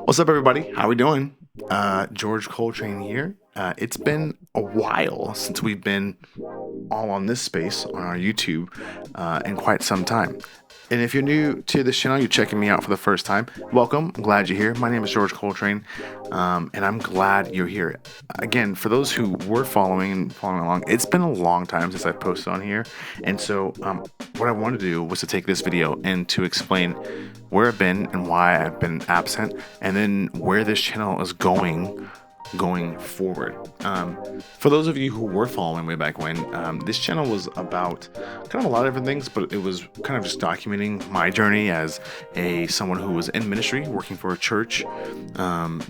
What's up, everybody? How we doing? George Coletrain here. It's been a while since we've been all on this space on our YouTube in quite some time. And if you're new to this channel, you're checking me out for the first time, welcome. I'm glad you're here. My name is George Coletrain, and I'm glad you're here. Again, for those who were following along, it's been a long time since I've posted on here. And so what I wanted to do was to take this video and to explain where I've been and why I've been absent, and then where this channel is going forward. For those of you who were following way back when, this channel was about kind of a lot of different things, but it was kind of just documenting my journey as someone who was in ministry, working for a church,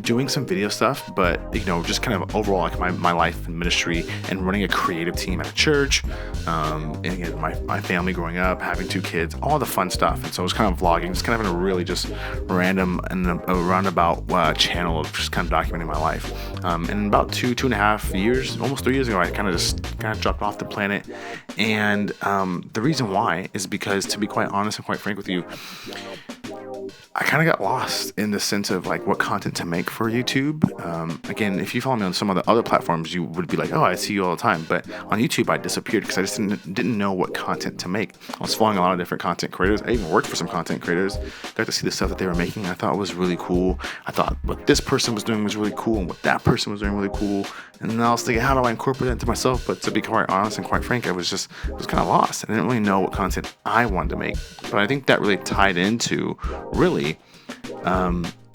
doing some video stuff, but just kind of overall like my life in ministry and running a creative team at a church, and again, my family growing up, having 2 kids, all the fun stuff. And so I was kind of vlogging, just kind of in a really just random and a roundabout channel of just kind of documenting my life. And about 2.5 years, almost 3 years ago, I kind of dropped off the planet. And the reason why is because, to be quite honest and quite frank with you, I kind of got lost in the sense of like what content to make for YouTube. Again, if you follow me on some of the other platforms, you would be like, oh, I see you all the time. But on YouTube, I disappeared because I just didn't know what content to make. I was following a lot of different content creators. I even worked for some content creators. Got to see the stuff that they were making. I thought was really cool. I thought what this person was doing was really cool and what that person was doing really cool. And then I was thinking, how do I incorporate that into myself? But to be quite honest and quite frank, I was kind of lost. I didn't really know what content I wanted to make. But I think that really tied into really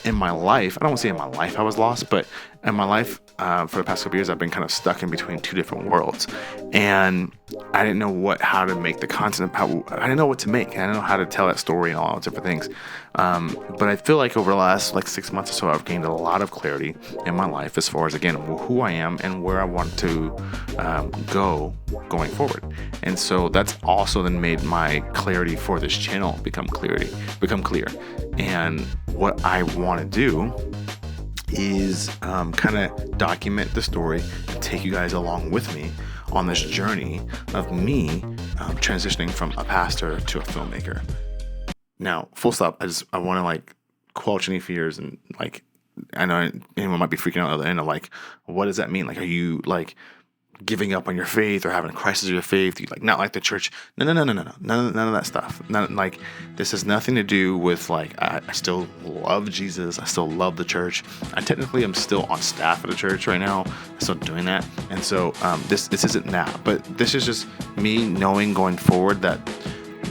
in my life. I don't want to say in my life I was lost, but in my life for the past couple years, I've been kind of stuck in between 2 different worlds, and I didn't know how to make the content. I didn't know what to make. I didn't know how to tell that story and all those different things. But I feel like over the last 6 months or so, I've gained a lot of clarity in my life as far as, again, who I am and where I want to go going forward. And so that's also then made my clarity for this channel become clear. And what I want to do is kind of document the story and take you guys along with me on this journey of me transitioning from a pastor to a filmmaker. Now, full stop. I want to quell any fears, and I know anyone might be freaking out at the end of what does that mean? Are you giving up on your faith or having a crisis of your faith? Do you not like the church? No. None of that stuff. This has nothing to do with I still love Jesus. I still love the church. I technically am still on staff at a church right now. I'm still doing that. And so this isn't that, but this is just me knowing going forward that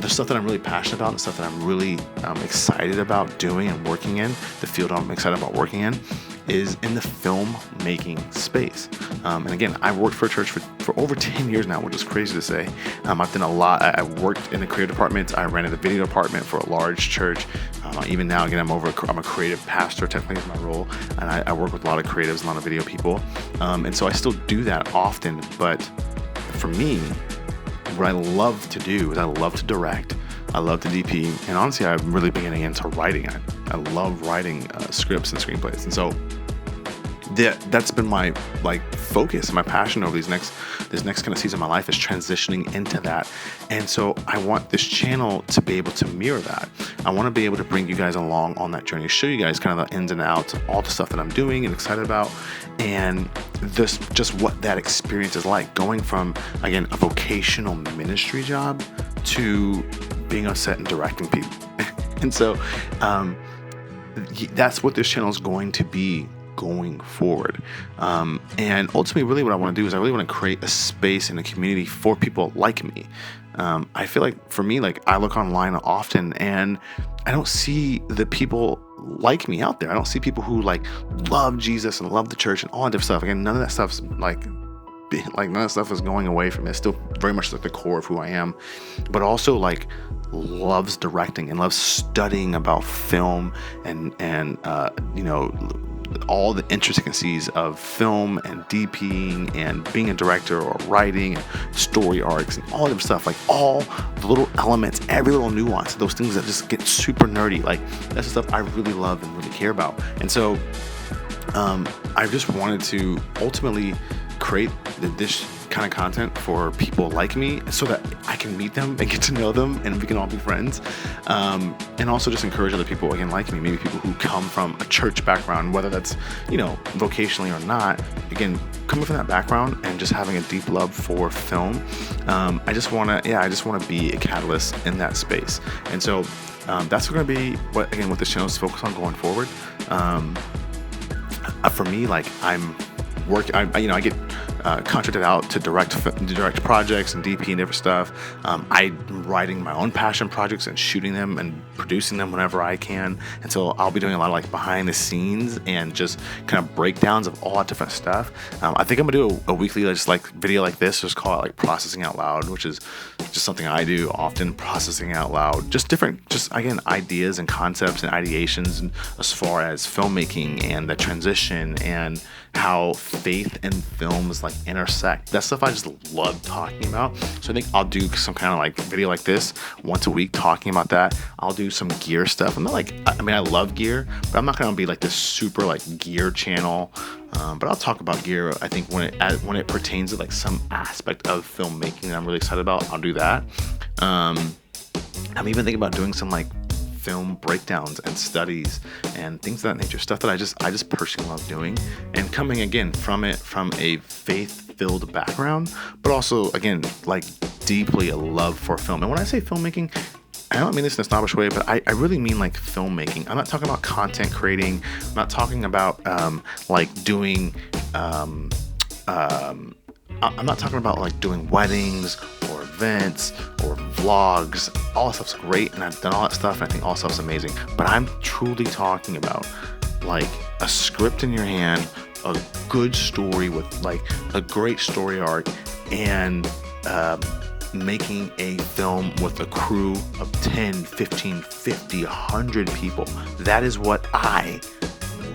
the stuff that I'm really passionate about, the stuff that I'm really excited about doing and working in, the field I'm excited about working in, is in the filmmaking space. And again, I've worked for a church for over 10 years now, which is crazy to say. I've done a lot. I worked in the creative department. I ran a video department for a large church. Even now, again, I'm a creative pastor, technically is my role. And I work with a lot of creatives, a lot of video people. And so I still do that often. But for me, what I love to do is I love to direct. I love to DP, and honestly, I'm really beginning into writing. I love writing scripts and screenplays, and so that's been my focus, my passion over this next kind of season of my life is transitioning into that. And so I want this channel to be able to mirror that. I want to be able to bring you guys along on that journey, show you guys kind of the ins and outs of all the stuff that I'm doing and excited about, and just what that experience is like, going from, again, a vocational ministry job to being on set and directing people. And so that's what this channel is going to be going forward. And ultimately, really what I want to do is I really want to create a space and a community for people like me. I feel like for me, I look online often and I don't see the people like me out there. I don't see people who love Jesus and love the church and all that different stuff. Again, none of that stuff's none of that stuff is going away from it. It's still very much the core of who I am, but also loves directing and loves studying about film and all the intricacies of film and DPing and being a director or writing and story arcs and all that stuff, all the little elements, every little nuance, those things that just get super nerdy. That's the stuff I really love and really care about. And so I just wanted to ultimately create this kind of content for people like me so that I can meet them and get to know them and we can all be friends. And also just encourage other people, again, like me, maybe people who come from a church background, whether that's, vocationally or not, again, coming from that background and just having a deep love for film. I just want to be a catalyst in that space. And so that's going to be what this channel is focused on going forward. For me, like I'm working, I get contracted out to direct projects and DP and different stuff. I'm writing my own passion projects and shooting them and producing them whenever I can. And so I'll be doing a lot of like behind the scenes and just kind of breakdowns of all that different stuff. I think I'm gonna do a weekly video like this, just call it like processing out loud, which is just something I do often, processing out loud, just again, ideas and concepts and ideations, and as far as filmmaking and the transition and how faith and films like intersect. That stuff I just love talking about. So I think I'll do some kind of like video like this once a week talking about that. I'll do some gear stuff. I'm not like, I love gear, but I'm not gonna be like this super like gear channel. But I'll talk about gear. I think when it pertains to like some aspect of filmmaking that I'm really excited about, I'll do that. I'm even thinking about doing some like film breakdowns and studies and things of that nature, stuff that I just personally love doing, and coming again from a faith-filled background, but also again like deeply a love for film. And when I say filmmaking, I don't mean this in a snobbish way, but I really mean like filmmaking. I'm not talking about content creating. I'm not talking about like doing I'm not talking about like doing weddings or events or vlogs. All that stuff's great, and I've done all that stuff, and I think all that stuff's amazing. But I'm truly talking about like a script in your hand, a good story with like a great story arc, and making a film with a crew of 10, 15, 50, 100 people. That is what I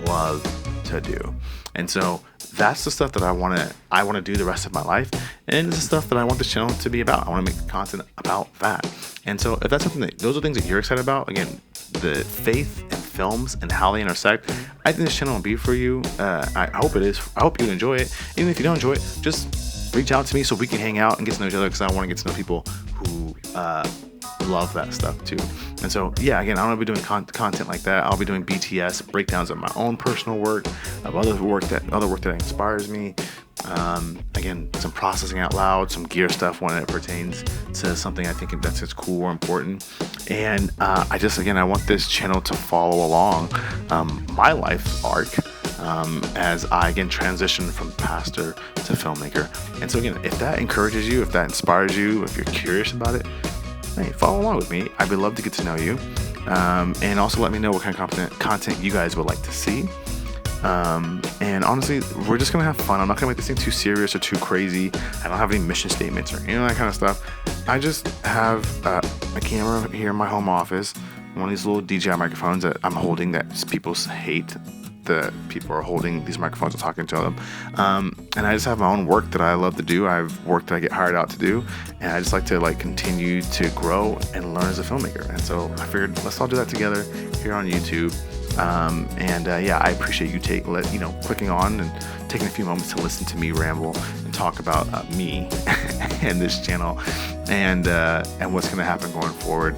love to do. And so that's the stuff that I want to do the rest of my life, and it's the stuff that I want this channel to be about. I want to make content about that. And so if that's something those are things that you're excited about, again, the faith and films and how they intersect, I think this channel will be for you. I hope it is. I hope you enjoy it. Even if you don't enjoy it, just reach out to me so we can hang out and get to know each other, because I want to get to know people who love that stuff too. And so yeah, again, I'm gonna be doing content like that. I'll be doing BTS breakdowns of my own personal work, of other work that inspires me. Again, some processing out loud, some gear stuff when it pertains to something I think that's just cool or important. And I want this channel to follow along my life arc as I again transition from pastor to filmmaker. And so again, if that encourages you, if that inspires you, if you're curious about it, hey, follow along with me. I'd love to get to know you. And also let me know what kind of content you guys would like to see. And honestly, we're just gonna have fun. I'm not gonna make this thing too serious or too crazy. I don't have any mission statements or any of that kind of stuff. I just have a camera here in my home office, one of these little DJI microphones that I'm holding that people hate that people are holding these microphones and talking to them. And I just have my own work that I love to do. I have work that I get hired out to do, and I just like to continue to grow and learn as a filmmaker. And so I figured let's all do that together here on YouTube. I appreciate you clicking on and taking a few moments to listen to me ramble and talk about me and this channel and what's going to happen going forward.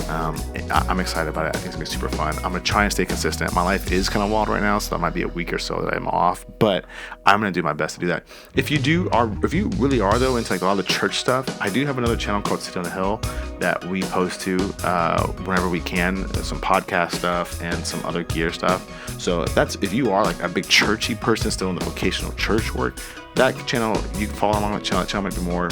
I'm excited about it. I think it's gonna be super fun. I'm gonna try and stay consistent. My life is kind of wild right now, so that might be a week or so that I'm off, but I'm gonna do my best to do that. If you really are though into a lot of the church stuff, I do have another channel called City on the Hill that we post to whenever we can. Some podcast stuff and some other gear stuff. So if you are a big churchy person still in the vocational church work, that channel, you can follow along with the channel might be more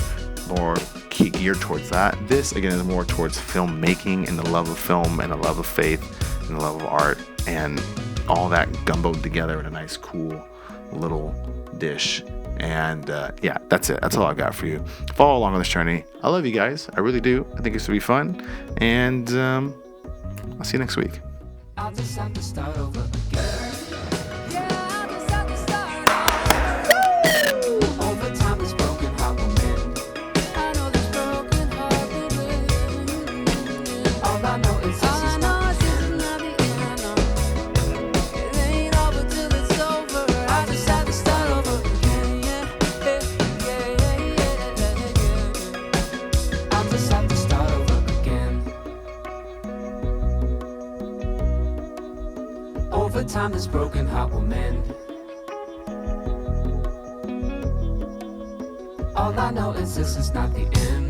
key geared towards that. This again is more towards filmmaking and the love of film and the love of faith and the love of art and all that gumboed together in a nice cool little dish. And that's it. That's all I got for you. Follow along on this journey. I love you guys. I really do. I think it's gonna be fun. And I'll see you next week. I'll just have to start over again. time this broken heart will mend. All I know is this is not the end.